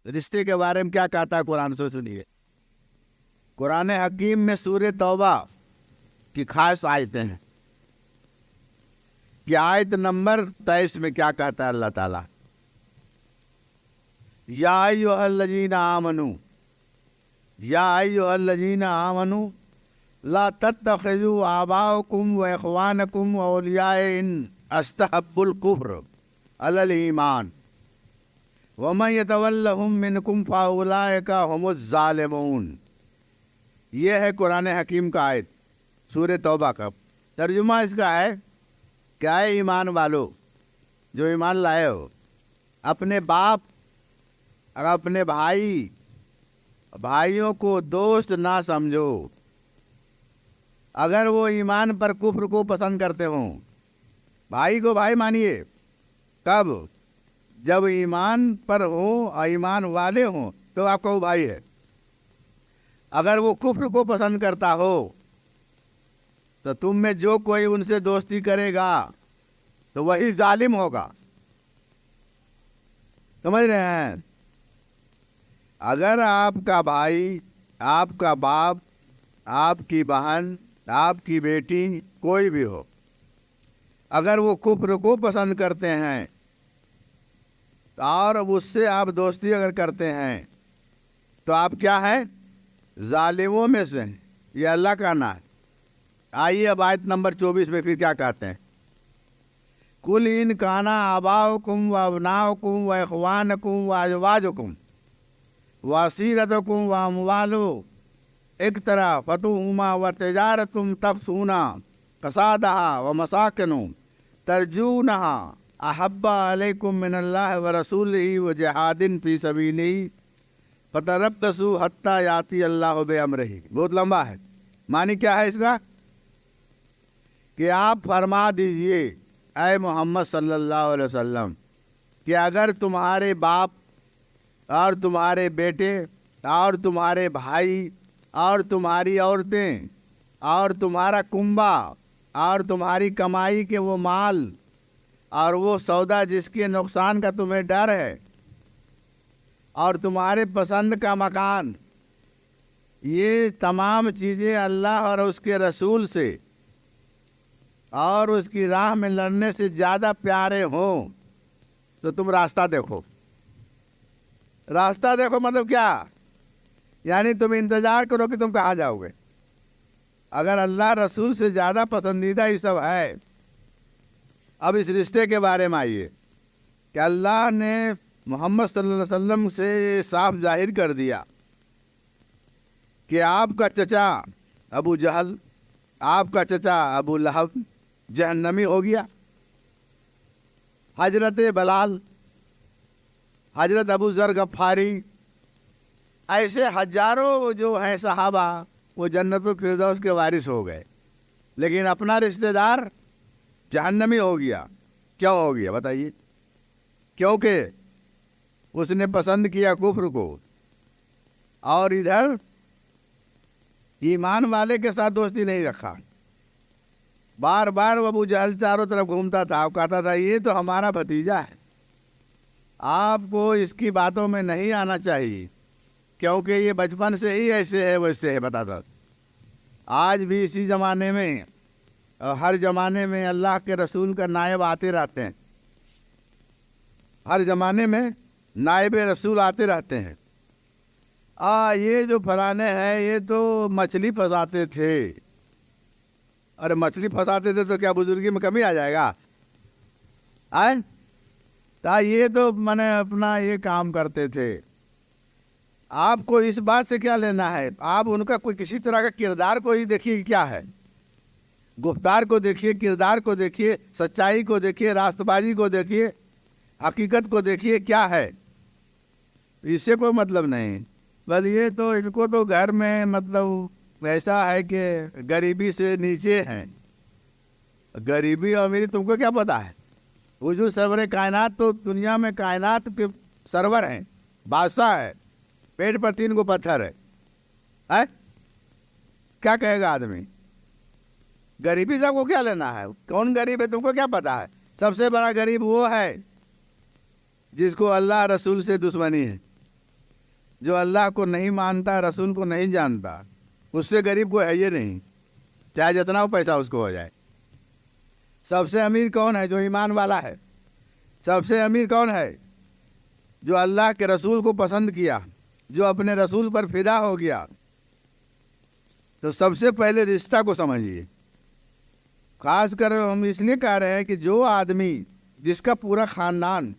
رشتے کے بارے میں کیا کہتا ہے قرآن سے سنیے۔ قرآن حکیم میں سورہ توبہ کی خاص آیتیں ہیں کہ آیت نمبر 23 میں کیا کہتا ہے اللہ تعالیٰ، یا ایھا الذین آمنوا، یا ایھا الذین آمنوا لا تتخذوا آباءکم و اخوانکم اولیاء ان استحبوا الکفر علی الایمان ومن یتولہم منکم فاولئک ھم الظالمون۔ یہ ہے قرآن حکیم کا آیت سورہ توبہ کا۔ ترجمہ اس کا ہے کہ اے ایمان والو، جو ایمان لائے ہو، اپنے باپ اور اپنے بھائیوں کو دوست نہ سمجھو اگر وہ ایمان پر کفر کو پسند کرتے ہوں۔ بھائی کو بھائی مانیے کب؟ جب ایمان پر ہوں اور ایمان والے ہوں تو آپ کا وہ بھائی ہے۔ اگر وہ کفر کو پسند کرتا ہو تو تم میں جو کوئی ان سے دوستی کرے گا تو وہی ظالم ہوگا۔ سمجھ رہے ہیں؟ اگر آپ کا بھائی، آپ کا باپ، آپ کی بہن، آپ کی بیٹی، کوئی بھی ہو، اگر وہ کفر کو پسند کرتے ہیں اور اس سے آپ دوستی اگر کرتے ہیں تو آپ کیا ہیں؟ ظالموں میں سے ہیں۔ یہ اللہ کا نام ہے۔ آئیے اب آیت نمبر 24 میں پھر کیا کہتے ہیں، قل ان کان آباؤکم و ابناؤکم و اخوانکم و ازواجکم و عشیرتکم و اموال اقترفتموها و تجارۃ تخشون کسادها و مساکن ترجونها احب علیکم من اللہ و رسولہ و جہاد فی سبیلہ فتربصوا حتی یاتی اللہ بامرہ۔ بہت لمبا ہے، معنی کیا ہے اس کا؟ کہ آپ فرما دیجئے اے محمد صلی اللہ علیہ وسلم کہ اگر تمہارے باپ اور تمہارے بیٹے اور تمہارے بھائی اور تمہاری عورتیں اور تمہارا کنبہ اور تمہاری کمائی کے وہ مال اور وہ سودا جس کے نقصان کا تمہیں ڈر ہے اور تمہارے پسند کا مکان، یہ تمام چیزیں اللہ اور اس کے رسول سے اور اس کی راہ میں لڑنے سے زیادہ پیارے ہوں تو تم راستہ دیکھو۔ راستہ دیکھو مطلب کیا؟ یعنی تم انتظار کرو کہ تم کہاں جاؤ گے۔ اگر اللہ رسول سے زیادہ پسندیدہ یہ سب ہے، اب اس رشتے کے بارے میں آئیے کہ اللہ نے محمد صلی اللہ علیہ وسلم سے صاف ظاہر کر دیا کہ آپ کا چچا ابو جہل، آپ کا چچا ابو لہب جہنمی ہو گیا۔ حضرت بلال، حضرت ابو ذر غفاری، ایسے ہزاروں جو ہیں صحابہ وہ جنت الفردوس کے وارث ہو گئے، لیکن اپنا رشتہ دار جہنمی ہو گیا۔ کیوں ہو گیا بتائیے؟ کیونکہ اس نے پسند کیا کفر کو اور ادھر ایمان والے کے ساتھ دوستی نہیں رکھا۔ بار بار وہ ابو جہل چاروں طرف گھومتا تھا، وہ کہتا تھا یہ تو ہمارا بھتیجا ہے، آپ کو اس کی باتوں میں نہیں آنا چاہیے کیونکہ یہ بچپن سے ہی ایسے ہے ویسے ہے بتاتا تھا۔ آج بھی اسی زمانے میں ہر زمانے میں اللہ کے رسول کا نائب آتے رہتے ہیں، ہر زمانے میں نائب رسول آتے رہتے ہیں۔ یہ جو فلانے ہیں یہ تو مچھلی پھنساتے تھے، ارے مچھلی پھنساتے تھے تو کیا بزرگی میں کمی آ جائے گا؟ یہ تو میں نے اپنا یہ کام کرتے تھے۔ آپ کو اس بات سے کیا لینا ہے؟ آپ ان کا کوئی کسی طرح کا کردار کو ہی دیکھیے کیا ہے، گفتار کو دیکھیے، کردار کو دیکھیے، سچائی کو دیکھیے، راست بازی کو دیکھیے، حقیقت کو دیکھیے کیا ہے۔ اس سے کوئی مطلب نہیں، بس یہ تو ان کو تو گھر میں مطلب ایسا ہے کہ غریبی سے نیچے ہیں۔ غریبی اور امیری تم کو کیا پتا ہے؟ حضور سرور کائنات تو دنیا میں کائنات کے سرور ہیں، بادشاہ ہے، پیٹ پر 3 پتھر ہے۔ کیا کہے گا آدمی؟ غریبی سب کو کیا لینا ہے؟ کون غریب ہے تم کو کیا پتا ہے؟ سب سے بڑا غریب وہ ہے جس کو اللہ رسول سے دشمنی ہے، جو اللہ کو نہیں مانتا، رسول کو نہیں جانتا، اس سے غریب کوئی ہے ہی نہیں، چاہے جتنا وہ پیسہ اس کو ہو جائے۔ سب سے امیر کون ہے؟ جو ایمان والا ہے۔ سب سے امیر کون ہے؟ جو اللہ کے رسول کو پسند کیا، جو اپنے رسول پر فدا ہو گیا۔ تو سب سے پہلے رشتہ کو سمجھیے۔ خاص کر ہم اس لیے کہہ رہے ہیں کہ جو آدمی جس کا پورا خاندان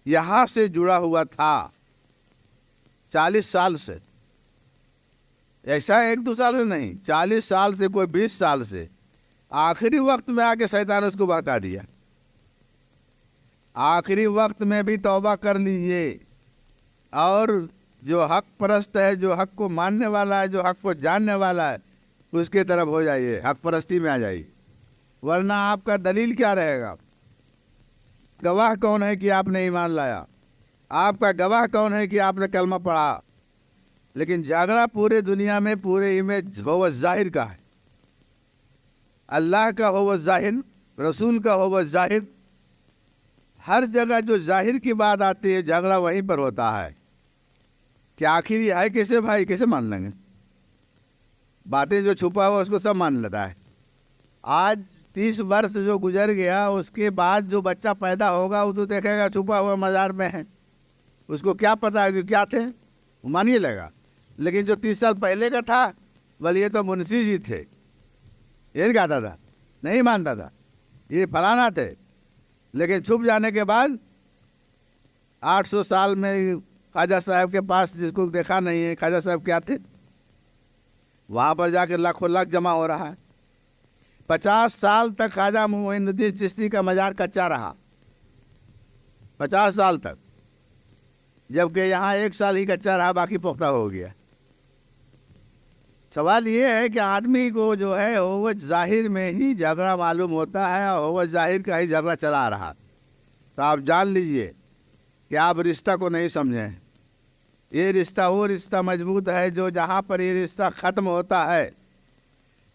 یہاں سے جڑا ہوا تھا 40 سال سے، ایسا 1-2 سال سے نہیں، 40 سال سے، کوئی 20 سال سے، آخری وقت میں آ کے شیطان اس کو بہکا دیا۔ آخری وقت میں بھی توبہ کر لیجیے، اور جو حق پرست ہے، جو حق کو ماننے والا ہے، جو حق کو جاننے والا ہے، اس کے طرف ہو جائیے، حق پرستی میں آ جائیے، ورنہ آپ کا دلیل کیا رہے گا؟ گواہ کون ہے کہ آپ نے ایمان لایا؟ آپ کا گواہ کون ہے کہ آپ نے کلمہ پڑھا؟ لیکن جھگڑا پورے دنیا میں پورے امیج ہو ظاہر کا ہے، اللہ کا ہو ظاہر، رسول کا ہو ظاہر، ہر جگہ جو ظاہر کی بات آتی ہے جھگڑا وہیں پر ہوتا ہے کہ آخر یہ ہے کیسے بھائی، کیسے مان لیں گے؟ باتیں جو چھپا ہوا اس کو سب مان لیتا ہے۔ آج 30 برس جو گزر گیا، اس کے بعد جو بچہ پیدا ہوگا وہ تو دیکھے گا چھپا ہوا مزار میں ہے، اس کو کیا پتا ہے کہ کیا تھے، وہ مانیے لگا۔ لیکن جو 30 سال پہلے کا تھا، بولے یہ تو منشی جی تھے، یہ نہیں کہتا تھا، نہیں مانتا تھا، یہ فلانا تھے۔ لیکن چھپ جانے کے بعد 800 سال میں خواجہ صاحب کے پاس، جس کو دیکھا نہیں ہے خواجہ صاحب کیا تھے، وہاں پر جا کے لاکھوں لاکھ جمع ہو رہا ہے۔ 50 سال تک خواجہ معین الدین چشتی کا مزار کچا رہا، 50 سال تک، جبکہ یہاں 1 سال ہی کچا رہا، باقی پختہ ہو گیا۔ سوال یہ ہے کہ آدمی کو جو ہے وہ ظاہر میں ہی جھگڑا معلوم ہوتا ہے، اور وہ ظاہر کا ہی جھگڑا چلا رہا، تو آپ جان لیجئے کہ آپ رشتہ کو نہیں سمجھیں۔ یہ رشتہ وہ رشتہ مضبوط ہے جو جہاں پر یہ رشتہ ختم ہوتا ہے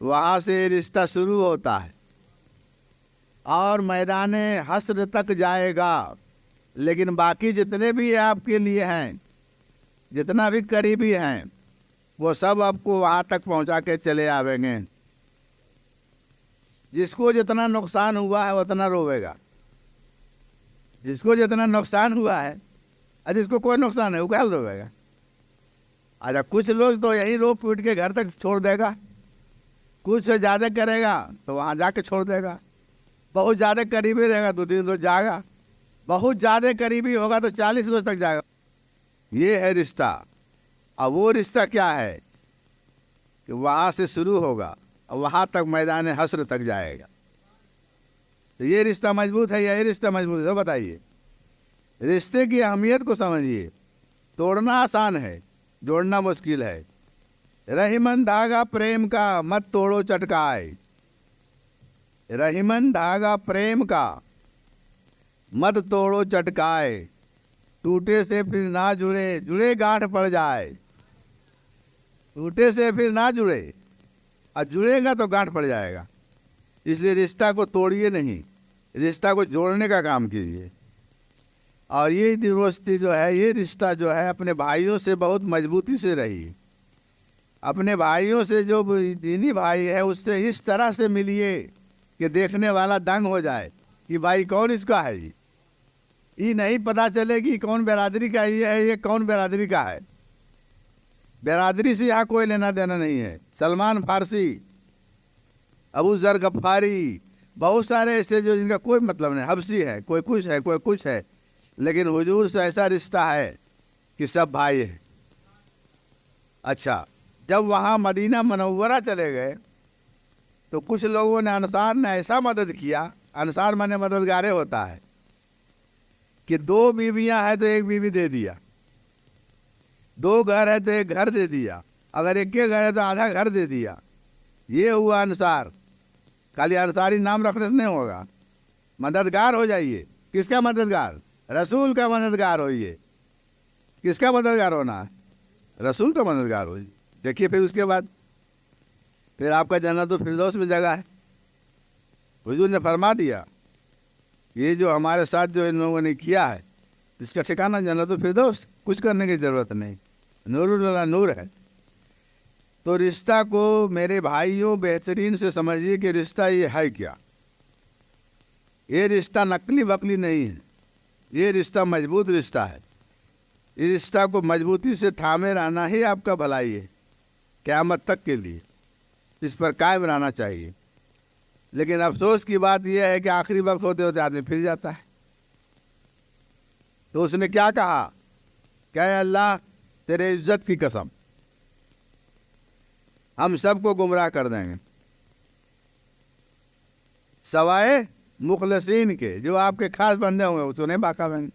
وہاں سے یہ رشتہ شروع ہوتا ہے، اور میدان حشر تک جائے گا۔ لیکن باقی جتنے بھی آپ کے لیے ہیں، جتنا بھی قریبی ہیں، وہ سب آپ کو وہاں تک پہنچا کے چلے آویں گے۔ جس کو جتنا نقصان ہوا ہے اتنا روے گا، جس کو جتنا نقصان ہوا ہے، اور جس کو کوئی نقصان ہے وہ کیا روے گا؟ اچھا، کچھ لوگ تو یہی رو پیٹ کے گھر تک چھوڑ دے گا، کچھ زیادہ کرے گا تو وہاں جا کے چھوڑ دے گا، بہت زیادہ قریبی رہے گا 2-3 روز جائے گا، بہت زیادہ قریبی ہوگا تو 40 روز تک جائے گا۔ یہ ہے رشتہ۔ اور وہ رشتہ کیا ہے کہ وہاں سے شروع ہوگا اور وہاں تک میدان حشر تک جائے گا۔ تو یہ رشتہ مضبوط ہے یا یہ رشتہ مضبوط ہے؟ تو بتائیے۔ رشتے کی اہمیت کو سمجھیے۔ توڑنا آسان ہے، جوڑنا مشکل ہے۔ رحمن دھاگا پریم کا مت توڑو چٹکائے، رحمن دھاگا پریم کا مت توڑو چٹکائے، ٹوٹے سے پھر نہ جڑے، جڑے گانٹھ پڑ جائے، ٹوٹے سے پھر نہ جڑے، اور جڑے گا تو گانٹھ پڑ جائے گا۔ اس لیے رشتہ کو توڑیے نہیں، رشتہ کو جوڑنے کا کام کیجیے۔ اور یہ دوستی جو ہے، یہ رشتہ جو ہے اپنے بھائیوں سے بہت مضبوطی سے رہی۔ اپنے بھائیوں سے، جو دینی بھائی ہے اس سے اس طرح سے ملیے کہ دیکھنے والا دنگ ہو جائے کہ بھائی کون اس کا ہے، یہ نہیں پتہ چلے کہ کون برادری کا یہ ہے، یہ کون برادری کا ہے۔ برادری سے یہاں کوئی لینا دینا نہیں ہے۔ سلمان فارسی، ابو ذر غفاری، بہت سارے ایسے جو جن کا کوئی مطلب نہیں، حبشی ہے، کوئی کچھ ہے، کوئی کچھ ہے، لیکن حضور سے ایسا رشتہ ہے کہ سب بھائی ہیں۔ اچھا، جب وہاں مدینہ منورہ چلے گئے تو کچھ لوگوں نے، انصار نے ایسا مدد کیا، انصار مانے مددگارے ہوتا ہے، کہ 2 بیویاں ہیں تو 1 بیوی دے دیا، 2 گھر ہے تو 1 گھر دے دیا، اگر ایک کے گھر ہے تو آدھا گھر دے دیا۔ یہ ہوا انصار۔ خالی انصاری نام رکھنے سے نہیں ہوگا، مددگار ہو جائیے۔ کس کا مددگار؟ رسول کا مددگار ہوئیے۔ کس کا مددگار ہونا ہے؟ رسول کا مددگار ہوئیے۔ دیکھیے پھر اس کے بعد پھر آپ کا جنت الفردوس میں جگہ ہے۔ حضور نے فرما دیا، یہ جو ہمارے ساتھ جو ان لوگوں نے کیا ہے، اس کا ٹھکانہ جنت الفردوس، کچھ کرنے کی ضرورت نہیں، نور اللہ نور ہے۔ تو رشتہ کو میرے بھائیوں بہترین سے سمجھیے کہ رشتہ یہ ہے کیا۔ یہ رشتہ نقلی وقلی نہیں ہے، یہ رشتہ مضبوط رشتہ ہے۔ اس رشتہ کو مضبوطی سے تھامے رہنا ہی آپ کا بھلائی ہے قیامت تک کے لیے، اس پر قائم رہنا چاہیے۔ لیکن افسوس کی بات یہ ہے کہ آخری وقت ہوتے ہوتے آدمی پھر جاتا ہے۔ تو اس نے کیا کہا کہ اے اللہ تیرے عزت کی قسم، ہم سب کو گمراہ کر دیں گے سوائے مخلصین کے، جو آپ کے خاص بندے ہوں گے اس کو نہیں باقا بن۔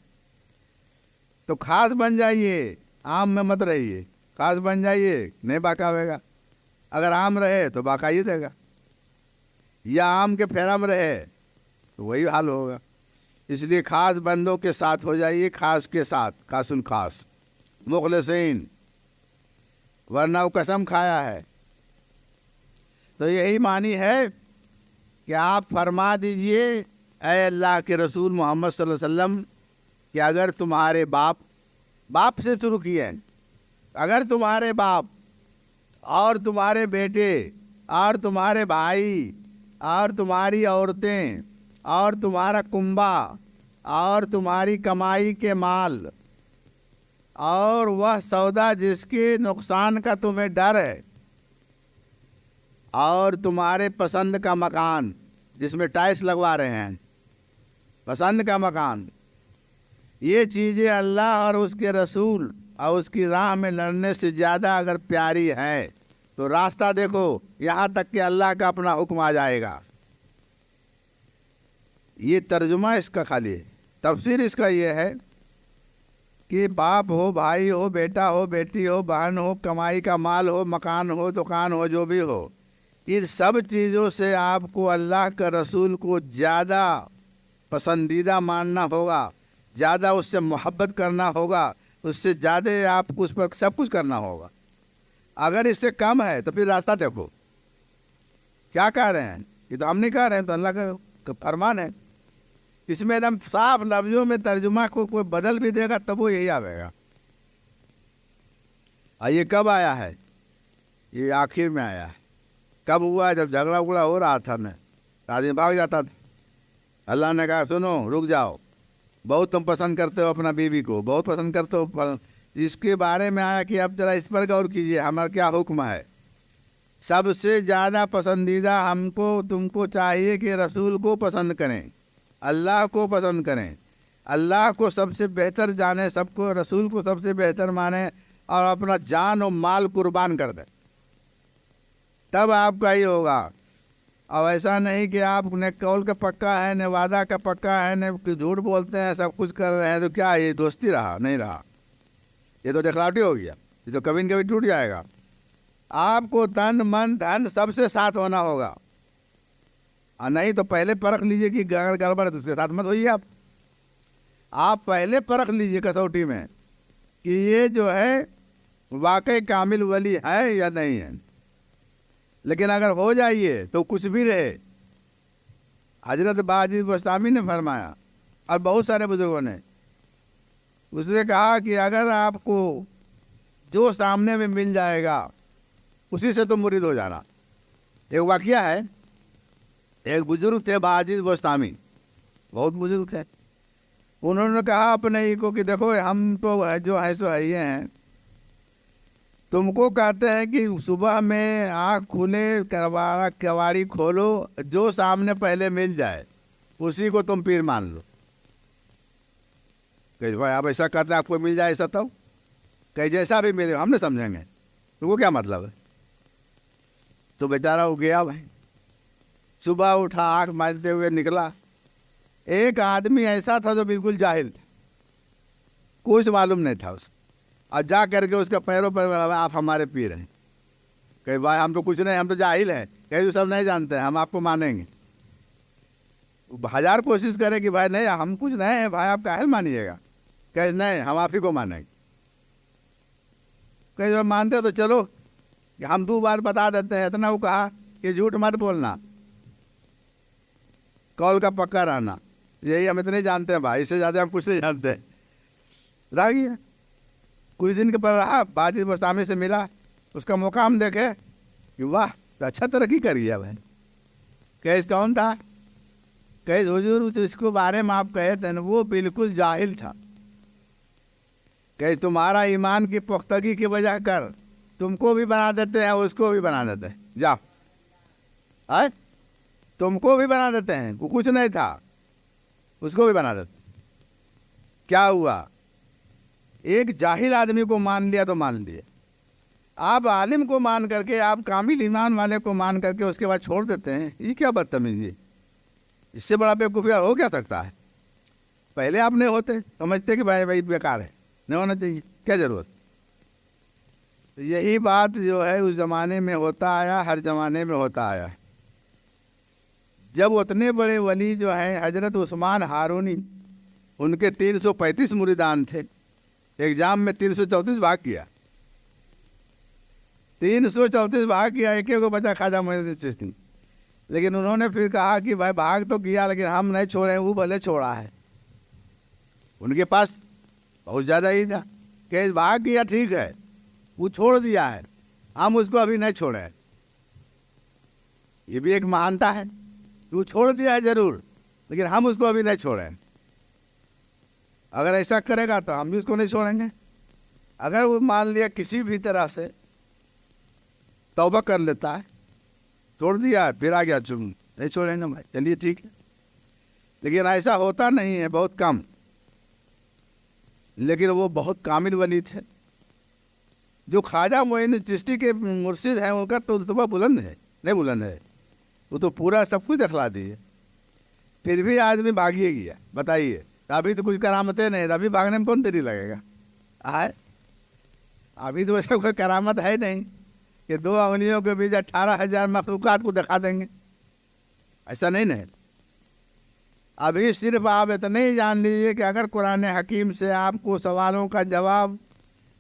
تو خاص بن جائیے، عام میں مت رہیے، خاص بن جائیے، نہیں باقا ہوئے گا۔ اگر عام رہے تو باقا ہی رہے گا، یا عام کے پھیرا میں رہے تو وہی حال ہوگا۔ اس لیے خاص بندوں کے ساتھ ہو جائیے، خاص کے ساتھ، خاص خاص مخلصین، ورنہ وہ قسم کھایا ہے۔ تو یہی معنی ہے کہ آپ فرما دیجئے اے اللہ کے رسول محمد صلی اللہ علیہ وسلم کہ اگر تمہارے باپ سے شروع کیے، اگر تمہارے باپ اور تمہارے بیٹے اور تمہارے بھائی اور تمہاری عورتیں اور تمہارا کنبہ اور تمہاری کمائی کے مال اور وہ سودا جس کے نقصان کا تمہیں ڈر ہے اور تمہارے پسند کا مکان جس میں ٹائلس لگوا رہے ہیں، پسند کا مکان، یہ چیزیں اللہ اور اس کے رسول اور اس کی راہ میں لڑنے سے زیادہ اگر پیاری ہے تو راستہ دیکھو، یہاں تک کہ اللہ کا اپنا حکم آ جائے گا۔ یہ ترجمہ اس کا خالی ہے۔ تفسیر اس کا یہ ہے کہ باپ ہو، بھائی ہو، بیٹا ہو، بیٹی ہو، بہن ہو، کمائی کا مال ہو، مکان ہو، دکان ہو، جو بھی ہو، ان سب چیزوں سے آپ کو اللہ کا رسول کو زیادہ پسندیدہ ماننا ہوگا، زیادہ اس سے محبت کرنا ہوگا، اس سے زیادہ آپ کو اس پر سب کچھ کرنا ہوگا۔ اگر اس سے کم ہے تو پھر راستہ دیکھو۔ کیا کہہ رہے ہیں؟ یہ تو ہم نہیں کہہ رہے ہیں، تو اللہ کا فرمان ہے۔ اس میں ایک دم صاف لفظوں میں ترجمہ کو کوئی بدل بھی دے گا تب وہ یہی آئے گا۔ اور یہ کب آیا ہے؟ یہ آخر میں آیا ہے۔ کب ہوا؟ جب جھگڑا اگڑا ہو رہا تھا، میں آدمی بھاگ جاتا تھا۔ اللہ نے کہا سنو، رک جاؤ، بہت تم پسند کرتے ہو اپنا بیوی کو، بہت پسند کرتے ہو، اس کے بارے میں آیا کہ اب ذرا اس پر غور کیجئے، ہمارا کیا حکم ہے۔ سب سے زیادہ پسندیدہ ہم کو تم کو چاہیے کہ رسول کو پسند کریں، اللہ کو پسند کریں، اللہ کو سب سے بہتر جانیں، سب کو رسول کو سب سے بہتر مانیں اور اپنا جان و مال قربان کر دیں، تب آپ کا ہی ہوگا۔ اور ایسا نہیں کہ آپ نے قول کا پکا ہے، نہ وعدہ کا پکا ہے، نہ جھوٹ بولتے ہیں، سب کچھ کر رہے ہیں، تو کیا یہ دوستی رہا؟ نہیں رہا، یہ تو دکھلاوٹی ہو گیا، یہ تو کبھی نہ کبھی ٹوٹ جائے گا۔ آپ کو تن من دھن سب سے ساتھ ہونا ہوگا، اور نہیں تو پہلے پرکھ لیجئے کہ اگر گڑبڑ ہے تو اس کے ساتھ مت ہوئیے۔ آپ پہلے پرکھ لیجئے کسوٹی میں کہ یہ جو ہے واقعی کامل ولی ہے یا نہیں ہے۔ لیکن اگر ہو جائیے تو کچھ بھی رہے۔ حضرت باجی بستامی نے فرمایا اور بہت سارے بزرگوں نے، اس نے کہا کہ اگر آپ کو جو سامنے میں مل جائے گا اسی سے تو مرید ہو جانا۔ ایک واقعہ ہے، ایک بزرگ تھے باجی بستامی، بہت بزرگ تھے۔ انہوں نے کہا اپنے ہی کو کہ دیکھو ہم تو جو ہے سو ہے یہ ہیں، تم کو کہتے ہیں کہ صبح میں آنکھ کھلے کواڑی کھولو، جو سامنے پہلے مل جائے اسی کو تم پیر مان لو۔ کہ بھائی آپ ایسا کہتے ہیں آپ کو مل جائے ایسا، تو کہ جیسا بھی ملے ہم نے سمجھیں گے، تو وہ کیا مطلب ہے؟ تو بیچارہ وہ گیا، بھائی صبح اٹھا، آنکھ مانتے ہوئے نکلا۔ ایک آدمی ایسا تھا جو بالکل جاہل تھا، کچھ معلوم نہیں تھا اس کو، اور جا کر کے اس کا پیروں پر آپ ہمارے پیر ہیں۔ کہ بھائی ہم تو کچھ نہیں، ہم تو جاہل ہیں، کہ تو سب نہیں جانتے ہیں، ہم آپ کو مانیں گے۔ ہزار کوشش کرے کہ بھائی نہیں ہم کچھ نہیں ہیں، بھائی آپ کاہل مانیے گا، کہ نہیں ہم آپ ہی کو مانیں گے۔ کہ جب مانتے تو چلو کہ ہم 2 بار بتا دیتے ہیں، اتنا وہ کہا کہ جھوٹ مت بولنا، قول کا پکا رہنا، یہی ہم اتنے جانتے ہیں بھائی، اس سے زیادہ ہم کچھ نہیں جانتے ہیں۔ رہ گیا. کچھ دن کے پر رہا, بعد میں سامنے سے ملا, اس کا مقام دیکھے کہ واہ تو اچھا ترقی کر گیا بھائی. کیس کون تھا؟ کیس حضور اس کو بارے میں آپ کہے تھے نا, وہ بالکل جاہل تھا. کہ تمہارا ایمان کی پختگی کی وجہ کر تم کو بھی بنا دیتے ہیں, اس کو بھی بنا دیتے ہیں, جاؤ. تم کو بھی بنا دیتے ہیں, وہ کچھ نہیں تھا, اس کو بھی بنا دیتے. کیا ہوا؟ ایک جاہل آدمی کو مان لیا تو مان لیا. آپ عالم کو مان کر کے, آپ کامل ایمان والے کو مان کر کے اس کے بعد چھوڑ دیتے ہیں. یہ کیا بدتمیزی؟ اس سے بڑا بیوقوفی ہو کیا سکتا ہے؟ پہلے آپ نہیں ہوتے, سمجھتے کہ بھائی بیکار ہے, نہیں ہونا چاہیے, کیا ضرورت. یہی بات جو ہے اس زمانے میں ہوتا آیا, ہر زمانے میں ہوتا آیا. جب اتنے بڑے ولی جو ہیں حضرت عثمان ہارونی, ان کے 335 مریدان تھے, ایگزام میں 334 بھاگ کیا, 334 بھاگ کیا, ایک ایک کو بچا خواجہ معین الدین چشتی. لیکن انہوں نے پھر کہا کہ بھائی بھاگ تو کیا لیکن ہم نہیں چھوڑے, وہ بھلے چھوڑا ہے. ان کے پاس بہت زیادہ ہی تھا کہ بھاگ کیا ٹھیک ہے, وہ چھوڑ دیا ہے, ہم اس کو ابھی نہیں چھوڑے. یہ بھی ایک مہانتا ہے, وہ چھوڑ دیا ہے ضرور لیکن ہم اس کو ابھی نہیں چھوڑے. اگر ایسا کرے گا تو ہم بھی اس کو نہیں چھوڑیں گے. اگر وہ مان لیا کسی بھی طرح سے توبہ کر لیتا ہے, چھوڑ دیا پھر آ گیا, تم نہیں چھوڑیں گے بھائی, چلیے ٹھیک ہے. لیکن ایسا ہوتا نہیں ہے, بہت کم. لیکن وہ بہت کامل ولی تھے. جو خواجہ معین چشتی کے مرشد ہیں ان کا تو رتبہ بلند ہے, نہیں بلند ہے, وہ تو پورا سب کچھ دکھلا دیے. پھر بھی آدمی بھاگیے گیا. بتائیے, ابھی تو کچھ کرامتیں نہیں, ابھی بھاگنے میں کون دیر لگے گا؟ ابھی تو ایسا کوئی کرامت ہے نہیں کہ 2 انگلیوں کے بیچ 18,000 مخلوقات کو دکھا دیں گے. ایسا نہیں ہے. ابھی صرف آپ اتنے ہی جان لیجیے کہ اگر قرآن حکیم سے آپ کو سوالوں کا جواب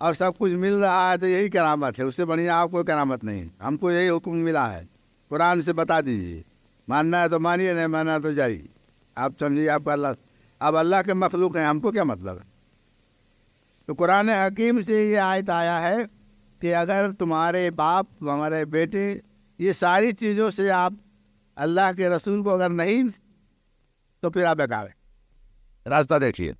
اور سب کچھ مل رہا ہے تو یہی کرامت ہے. اس سے بڑھیا آپ کو کرامت نہیں. ہم کو یہی حکم ملا ہے, قرآن سے بتا دیجیے, ماننا ہے تو مانیے, نہیں ماننا تو جائیے. آپ سمجھیے آپ کا اللہ, اب اللہ کے مخلوق ہیں, ہم کو کیا مطلب ہے. تو قرآن حکیم سے یہ آیت آیا ہے کہ اگر تمہارے باپ, ہمارے بیٹے, یہ ساری چیزوں سے آپ اللہ کے رسول کو اگر نہیں, تو پھر آپ بیکار ہے. راستہ دیکھیے.